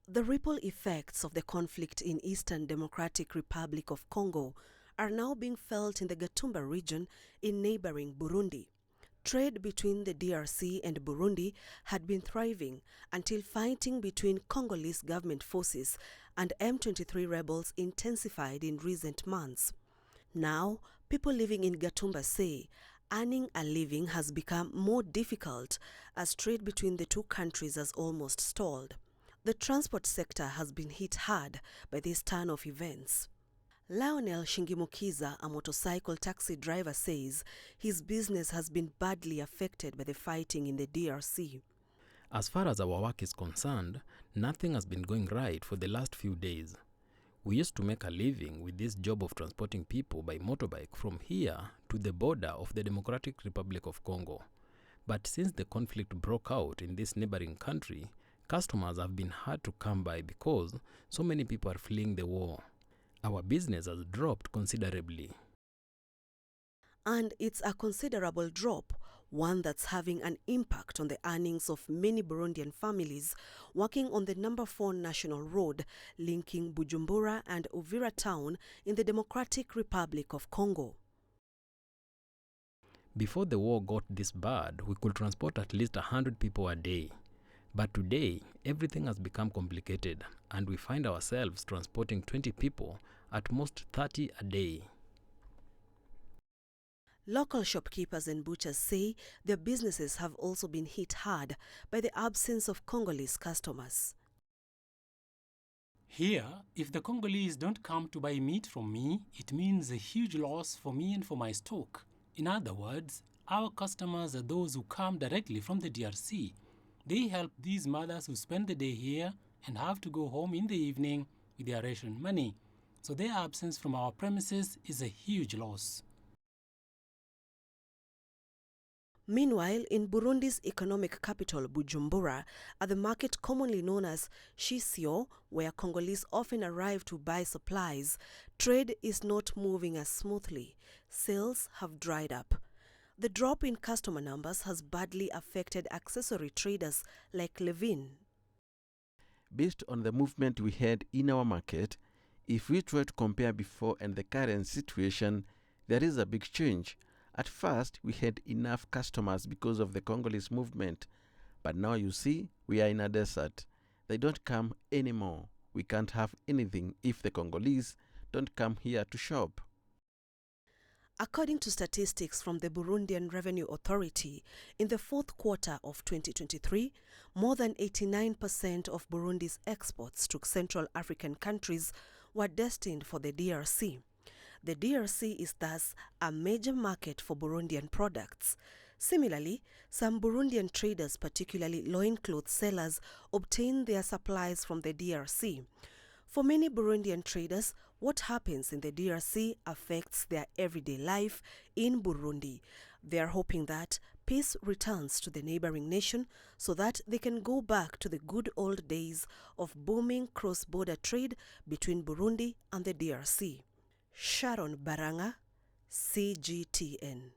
The ripple effects of the conflict in Eastern Democratic Republic of Congo are now being felt in the Gatumba region in neighbouring Burundi. Trade between the DRC and Burundi had been thriving until fighting between Congolese government forces and M23 rebels intensified in recent months. Now, people living in Gatumba say earning a living has become more difficult as trade between the two countries has almost stalled. The transport sector has been hit hard by this turn of events. Lionel Shingimukiza, a motorcycle taxi driver, says his business has been badly affected by the fighting in the DRC. As far as our work is concerned, nothing has been going right for the last few days. We used to make a living with this job of transporting people by motorbike from here to the border of the Democratic Republic of Congo. But since the conflict broke out in this neighboring country, customers have been hard to come by because so many people are fleeing the war. Our business has dropped considerably. And it's a considerable drop, one that's having an impact on the earnings of many Burundian families working on the number 4 national road linking Bujumbura and Uvira town in the Democratic Republic of Congo. Before the war got this bad, we could transport at least 100 people a day. But today, everything has become complicated and we find ourselves transporting 20 people, at most 30 a day. Local shopkeepers and butchers say their businesses have also been hit hard by the absence of Congolese customers. Here, if the Congolese don't come to buy meat from me, it means a huge loss for me and for my stock. In other words, our customers are those who come directly from the DRC. They help these mothers who spend the day here and have to go home in the evening with their ration money. So their absence from our premises is a huge loss. Meanwhile, in Burundi's economic capital, Bujumbura, at the market commonly known as Shisio, where Congolese often arrive to buy supplies, trade is not moving as smoothly. Sales have dried up. The drop in customer numbers has badly affected accessory traders like Levin. Based on the movement we had in our market, if we try to compare before and the current situation, there is a big change. At first, we had enough customers because of the Congolese movement, but now you see, we are in a desert. They don't come anymore. We can't have anything if the Congolese don't come here to shop. According to statistics from the Burundian Revenue Authority, in the fourth quarter of 2023, more than 89% of Burundi's exports to Central African countries were destined for the DRC. The DRC is thus a major market for Burundian products. Similarly, some Burundian traders, particularly loincloth sellers, obtain their supplies from the DRC. For many Burundian traders, what happens in the DRC affects their everyday life in Burundi. They are hoping that peace returns to the neighboring nation so that they can go back to the good old days of booming cross-border trade between Burundi and the DRC. Sharon, Barang'a, CGTN.